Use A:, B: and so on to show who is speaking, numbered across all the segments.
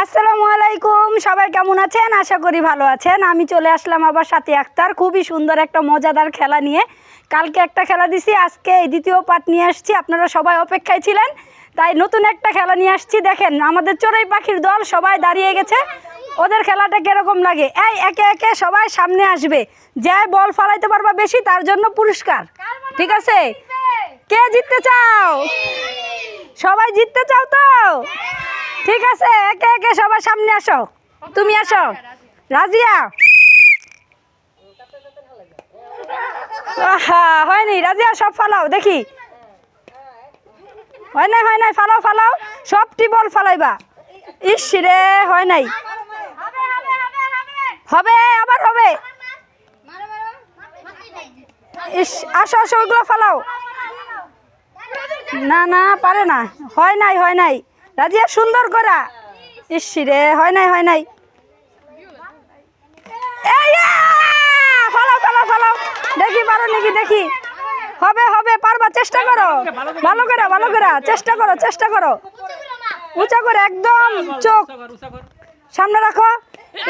A: আসসালামু আলাইকুম, সবাই কেমন আছেন? আশা করি ভালো আছেন। আমি চলে আসলাম আবার সাথী আক্তার খুবই সুন্দর একটা মজাদার খেলা নিয়ে। কালকে একটা খেলা দিছি, আজকে এই দ্বিতীয় পার্ট নিয়ে আসছি। আপনারা সবাই অপেক্ষায় ছিলেন, তাই নতুন একটা খেলা নিয়ে আসছি। দেখেন আমাদের চড়ুই পাখির দল সবাই দাঁড়িয়ে গেছে, ওদের খেলাটা কীরকম লাগে। এই একে একে সবাই সামনে আসবে, যে বল ফালাইতে পারবা বেশি তার জন্য পুরস্কার, ঠিক আছে? কে জিততে চাও? সবাই জিততে চাও তো? ঠিক আছে, একে একে সবাই সামনে আসো। তুমি আসো রাজিয়া। হয়নি রাজিয়া, সব ফালাও দেখি। হয় নাই, ফালাও ফালাও, সবটি বল ফালাইবা। ইস রে, হয় নাই। হবে, আবার হবে। ইস, আসো আসো, ওইগুলো ফালাও। না না, পারে না। হয় নাই রাজিয়া, সুন্দর করা। ইস রে, হয় নাই। ফালাও ফালাও, দেখি পারো নাকি, দেখি। হবে, পারবা, চেষ্টা করো। ভালো করে চেষ্টা করো। উঁচা করে একদম, চোখ সামনে রাখো।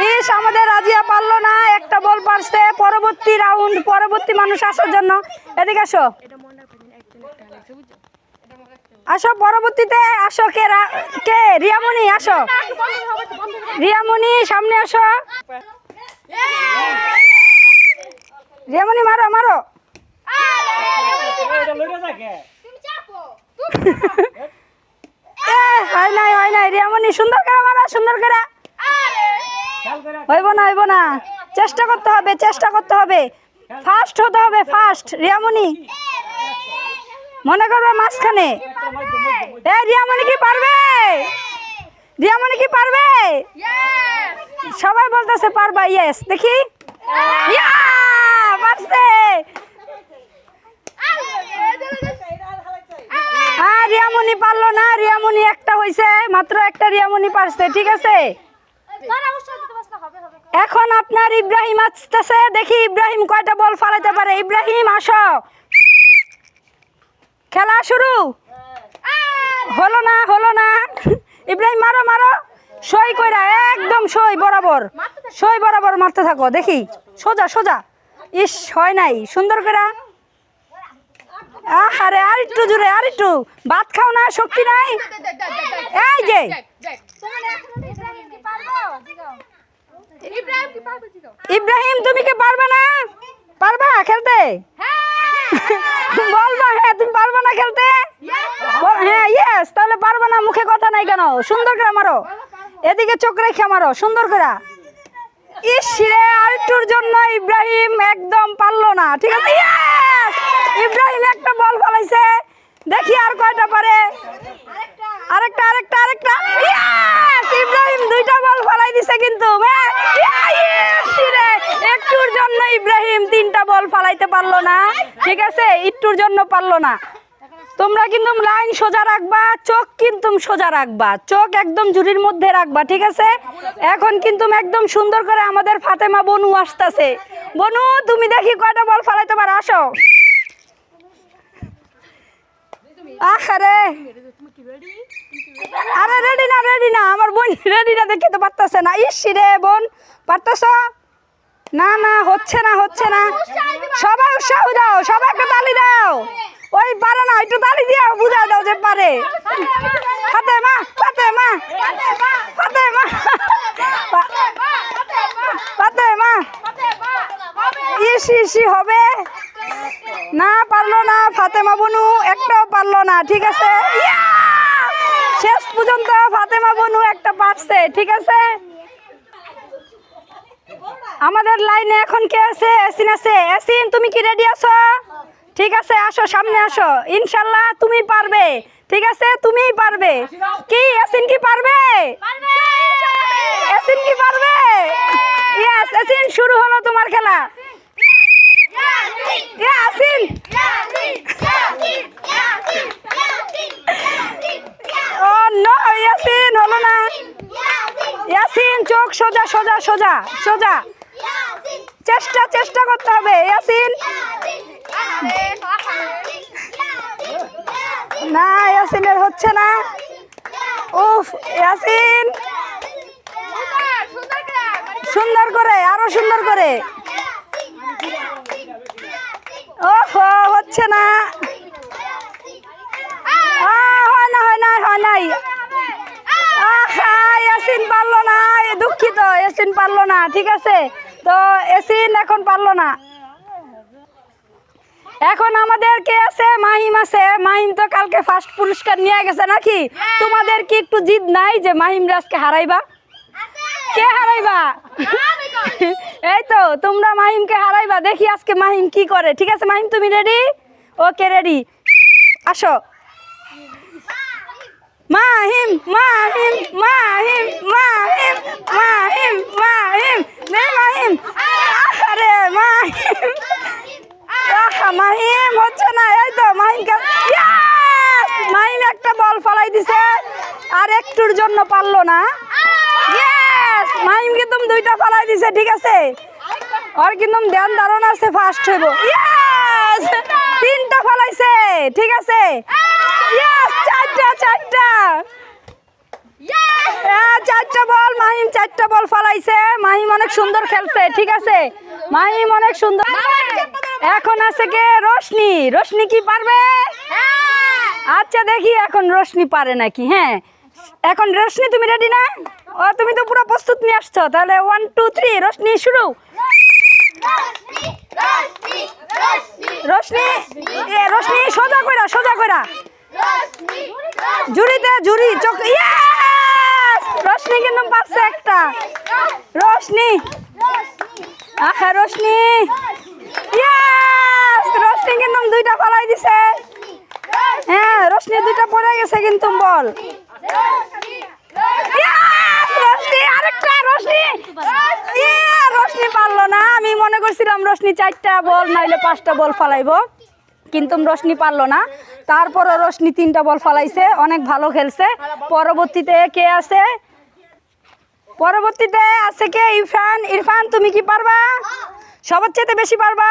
A: ইস, আমাদের রাজিয়া পারলো না, একটা বল পারছে। পরবর্তী রাউন্ড, পরবর্তী মানুষ আসার জন্য এদিকে আসো। আসো পরবর্তীতে আসো। কে রিয়ামণি, আসো রিয়ামণি, সামনে আসো। রিয়ামণি মারো। হয় নাই রিয়ামণি, সুন্দর করে মারো, সুন্দর করে। হইব না, চেষ্টা করতে হবে। ফাস্ট হতে হবে, ফাস্ট। রিয়ামণি মনে করবে মাঝখানে। রিয়ামণি কি পারবে? সবাই বলতেছে পারবা। ইয়েস, দেখি। পারছে। রিয়ামণি পারলো না, রিয়ামণি একটা হয়েছে মাত্র, একটা রিয়ামণি পারছে, ঠিক আছে। এখন আপনার ইব্রাহিম আসতেছে, দেখি ইব্রাহিম কয়টা বল ফালাইতে পারে। ইব্রাহিম আসো, খেলা শুরু। হলো না। ইব্রাহিম মারো, সই কইরা, একদম সই বরাবর মারতে থাকো, দেখি। সোজা। ইস, হয় নাই, সুন্দর করে। আরে আরেকটু জোরে, আরেকটু। ভাত খাও না, শক্তি নাই। এই যে ইব্রাহিম, তুমি কি পারবা না? পারবা খেলতে? বলবা হ্যাঁ, তুমি পারবা না খেলতে? হ্যাঁ, ইয়েস, তাহলে পারবা না, মুখে কথা নাই কেন? সুন্দর করে মারো, এদিকে চোখ রেখে মারো, সুন্দর করে। ইস রে, আরেকটুর জন্য ইব্রাহিম একদম পারলো না, ঠিক আছে। ইব্রাহিম একটা বল ফলাইছে, দেখি আর কয়টা পারে। আরেকটা। ইব্রাহিম দুইটা বল ফলাই দিছে, কিন্তু একটুর জন্য ইব্রাহিম তিনটা বল ফালাইতে পারলো না, ঠিক আছে। একটুর জন্য পারলো না। তোমরা কিন্তু লাইন সোজা রাখবা, চোখ কিন্তু সোজা রাখবা, চোখ একদম ঝুড়ির মধ্যে রাখবা, ঠিক আছে। এখন কিন্তু একদম সুন্দর করে আমাদের ফাতেমা বনু আসতেছে। বনু, তুমি দেখি কয়টা বল ফালাইতে পারো, আসো। আরে রেডি না, আমার বোন রেডি না, দেখে তো পারতেছে না। ইস রে, বোন পারতেছ না, হচ্ছে না। সবাই উৎসাহ দাও, সবাই একটা তালি দাও। ওই পারে না, একটু তালি দিয়ে বুঝাই দাও যে পারে। ফাতেমা। ইসি হবে না, পারলো না। ফাতেমা বনু একটাও পারলো না, ঠিক আছে। শেষ পর্যন্ত ফাতেমা বনু একটা পারছে, ঠিক আছে। আমাদের লাইনে এখন কে আছে? এসিন আছে। এসিন, তুমি কি রেডি আছো? ঠিক আছে, আসো, সামনে আসো। ইনশাল্লাহ তুমি পারবে, ঠিক আছে, তুমিই পারবে। কি এসিন কি পারবে? এসিন কি পারবে? ইয়েস, এসিন, শুরু হলো তোমার খেলা। ইয়াসিন, ও নো, ইয়াসিন হলো না। ইয়াসিন, চোখ সোজা। চেষ্টা করতে হবে ইয়াসিন। না, ইয়াসিনের হচ্ছে না। উফ, ইয়াসিন সুন্দর করে, আরো সুন্দর করে। ওহো, হচ্ছে না। হয় না, হয় নাই, হয় নাই। ইয়াসিন পারলো না, দুঃখিত, ইয়াসিন পারলো না। ঠিক আছে, তো ইয়াসিন এখন পারলো না। এখন আমাদের কে আছে? মাহিম আছে। মাহিম তো কালকে ফার্স্ট পুরস্কার নিয়ে গেছে নাকি? তোমাদের কি একটু জিদ নাই যে মাহিম রাজকে হারাইবা? কে হারাইবা? এই তো তোমরা মাহিমকে হারাইবা। দেখি আজকে মাহিম কি করে। ঠিক আছে মাহিম, তুমি রেডি? ওকে, রেডি। আসো মাহিম, মাহিম, মাহিম, মাহিম, মাহিম, মাহিম, নে মাহিম। আরে মাহিম, মাহিম হচ্ছে না। এই তো মাহিমকে, মাহিম একটা বল ফলাই দিছে, আর একটুর জন্য পারলো না। ইয়েস, মাহিম কিন্তু দুইটা ফলাই দিছে। ঠিক আছে, আর কিন্তু ধ্যান ধারণা আছে, ফার্স্ট হইব। ইয়েস, তিনটা ফলাইছে। ঠিক আছে, ইয়েস, চারটা, চারটা, চারটা বল। মাহিম চারটা বল ফলাইছে। মাহিম অনেক সুন্দর খেলছে। ঠিক আছে, মাহিম অনেক সুন্দর। এখন আছে কে? রোশনি। রোশনি কি পারবে? আচ্ছা দেখি এখন রোশনি পারে নাকি। হ্যাঁ, এখন রোশনি তুমি রেডি না? ও, তুমি তো পুরো প্রস্তুত নিয়ে আসছো। তাহলে 1 2 3 রোশনি শুরু। রোশনি, রোশনি সোজা কইরা, সোজা কইরা, জুড়িতে জুড়ি চোখ। ইয়েস, রোশনি কিন্তু পারছে একটা। রোশনি, আহা রোশনি, ইয়েস, রোশনি কিন্তু দুইটা ফলাই দিছে। হ্যাঁ, রোশনি দুইটা পড়ে গেছে কিন্তু বল। রোশনি আরেকটা, রোশনি, রোশনি পারলো না। আমি মনে করছিলাম রোশনি 4টা বল নাইলে 5টা বল ফলাইবো, কিন্তু রোশনি পারলো না। তারপরে রোশনি 3টা বল ফলাইছে, অনেক ভালো খেলছে। পরবর্তীতে কে আছে? পরবর্তীতে আছে কে? ইরফান। ইরফান তুমি কি পারবা? সবার চেয়ে বেশি পারবা?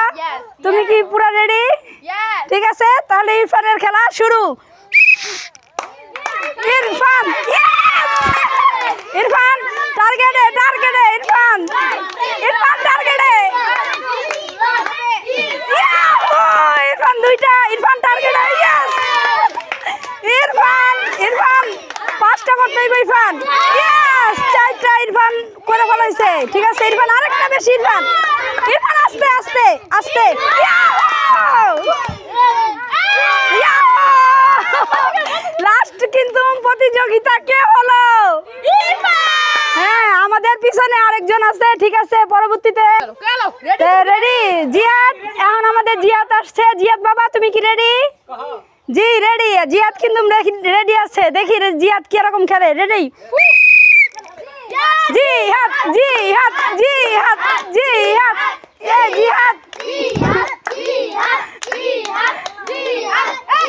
A: তুমি কি পুরা রেডি? ঠিক আছে, তাহলে ইরফানের খেলা শুরু। ইরফান, ইরফান টার্গেটে, টার্গেটে, ইরফান, ইরফান টার্গেটে। ইরফান দুইটা, ইরফান টার্গেটে। ইয়েস, ইরফান, ইরফান 5টা করতে হইব। ইরফান, ইয়েস, 4টা ইরফান করে ফলাইছে। ঠিক আছে, ইরফান আরেকটা বেশি। ইরফান, ইরফান আস্তে আস্তে আস্তে। লাস্ট কিন্তু প্রতিযোগিতা কে হলো? হ্যাঁ, আমাদের পিছনে আরেকজন আছে। ঠিক আছে, পরবর্তীতে রেডি? জিয়াদ। এখন আমাদের জিয়াদ আসছে। জিয়াদ বাবা তুমি কি রেডি? জি রেডি। জিয়াদ কিন্তু রেডি আছে। দেখি জিয়াদ কি রকম খেলে। রেডি? জি হাত, জি হাত, জি হাত, জি হাত, এ জি হাত,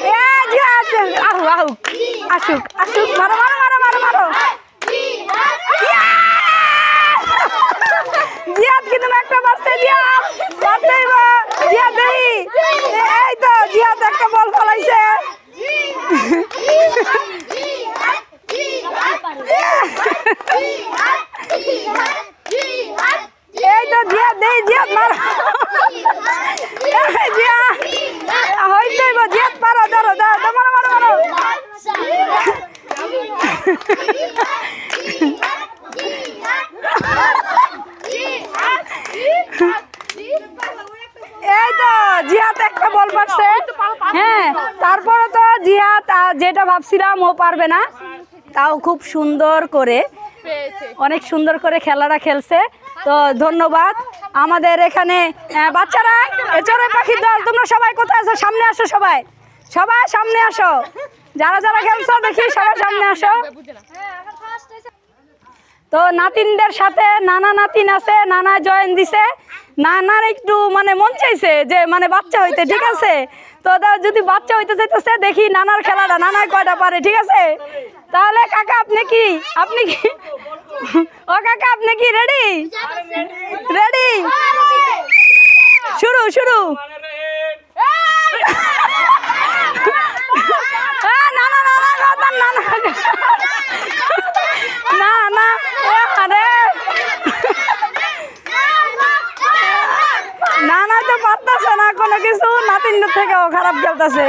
A: এ জি হাত। আহু আহু, আসুক আসুক, মারো মারো মারো মারো মারো। জিয়াদ কিন্তু একটা বাচ্চা। জিয়াদ পারতেই বা, জিয়াদ দেখি। এই তো জিয়াদ একটা বল ফলাইছে। এই তো জিয়াদ দেই, জিয়াদ মারো। জিয়াদ হইতেই বা, জিয়াদ পারো, ধরো ধরো, মারো মারো মারো। এই তো জিহাদ একটা বল পারছে। হ্যাঁ, তারপরে তো জিহাদ যেটা ভাবছিলাম ও পারবে না, তাও খুব সুন্দর করে, অনেক সুন্দর করে খেলাটা খেলছে। তো ধন্যবাদ। আমাদের এখানে বাচ্চারা, চড়ুই পাখির দল, তোমরা সবাই কোথায় আছো? সামনে আসো, সবাই সবাই সামনে আসো। যারা যারা খেলছো দেখি সবাই সামনে আসো। তো নাতিনদের সাথে নানা নাতিন আছে, নানা জয়েন দিছে। নানার একটু মানে মন চাইছে যে মানে বাচ্চা হইতে। ঠিক আছে, তো যদি বাচ্চা হইতে চাইতেছে, দেখি নানার খেলাটা নানার কয়টা পারে। ঠিক আছে, তাহলে কাকা আপনি কি, আপনি কি, ও কাকা আপনি কি রেডি? রেডি, শুরু শুরু। না না না না না না না, আরে নাতিনদের থেকেও খারাপ খেলতেছে।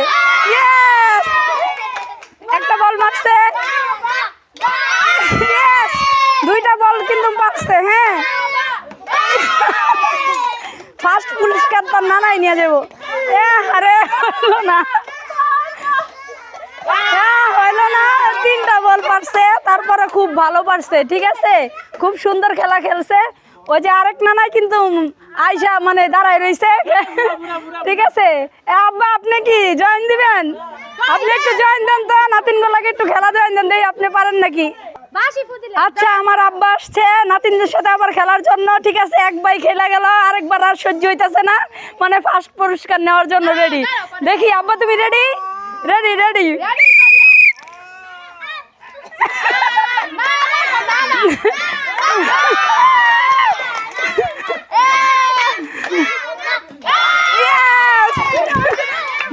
A: একটা বল মারছে, দুইটা বল কিন্তু মারছে। হ্যাঁ, ফার্স্ট পুরস্কার তার নানাই নিয়ে যাবো। আরে হলো না, হইলো না। তিনটা বল পারছে, তারপরে খুব ভালো পারছে। ঠিক আছে, খুব সুন্দর খেলা খেলছে। ওই যে আরেক নানাই কিন্তু আয়সা মানে দাঁড়ায় রয়েছে। ঠিক আছে, আব্বা আপনি কি জয়েন দিবেন? আপনি একটু জয়েন দেন তো, নাতিনগুলোকে একটু খেলা জয়েন দেন। দেই আপনি পারেন নাকি? আচ্ছা, আমার আব্বা আসছে নাতিনদের সাথে আবার খেলার জন্য। ঠিক আছে, একবার খেলা গেল, আরেকবার আর সহ্য হইতেছে না, মানে ফার্স্ট পুরস্কার নেওয়ার জন্য রেডি। দেখি আব্বা তুমি রেডি? Ready ready.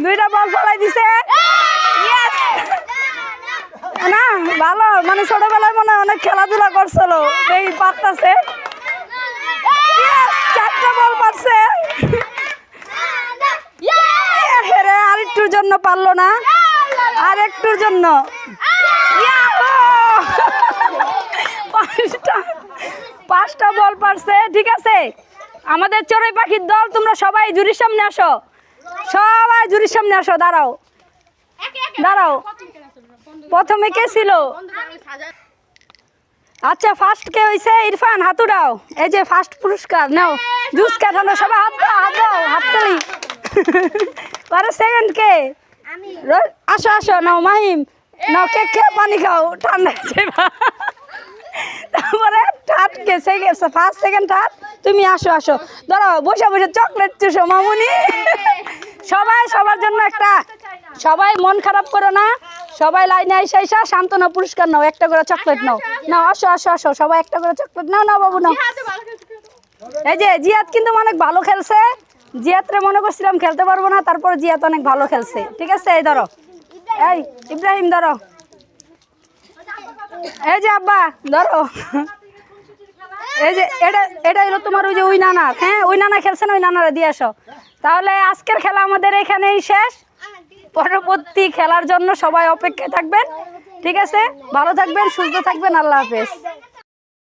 A: দুইটা বল ফলাই দিছে না, ভালো। মানে ছোটবেলায় মনে অনেক খেলাধুলা করছিল, এই পারতাছে। চারটা বল পারছে, আরেকটুর জন্য পারলো না, আর একটুর জন্য। পাঁচটা বল পারছে। ঠিক আছে, আমাদের চড়ুই পাখির দল তোমরা সবাই জুরির সামনে আসো, সবাই জুরির সামনে আসো। দাঁড়াও দাঁড়াও, প্রথমে কে ছিল? আচ্ছা, ফার্স্ট কে হয়েছে? ইরফান, হাত উঠাও। এই যে ফার্স্ট পুরস্কার নাও, জুস কাটানো। সবাই হাত দাও, হাত দাও, হাত তুলি। আরে সেকেন্ড কে? আসো আসো, নাও মাহিম, নাও কেক খেয়ে পানি খাও, ঠান্ডা যাইবা। তারপরে থার্ড কে? ফার্স্ট সেকেন্ড থার্ড তুমি আসো আসো। ধরো বসে বসে চকলেট চুষো মামুনি। সবাই সবার জন্য একটা, সবাই মন খারাপ করো না, সবাই লাইনে আইসা আইসা সান্ত্বনা পুরস্কার নাও, একটা করে চকলেট নাও। নাও আসো আসো আসো, সবাই একটা করে চকলেট নাও। নাও বাবু নাও। এই যে জিয়াদ কিন্তু অনেক ভালো খেলছে। জিয়াদরে মনে করছিলাম খেলতে পারবো না, তারপর জিয়াদ অনেক ভালো খেলছে। ঠিক আছে, এই ধরো, এই ইব্রাহিম ধরো, এই যে আব্বা ধরো। এই যে এটা হলো তোমার ওই যে ওই নানা। হ্যাঁ, ওই নানা খেলছে না, ওই নানারা দিয়ে আসো। তাহলে আজকের খেলা আমাদের এখানেই শেষ। পরবর্তী খেলার জন্য সবাই অপেক্ষায় থাকবেন। ঠিক আছে, ভালো থাকবেন, সুস্থ থাকবেন। আল্লাহ হাফেজ।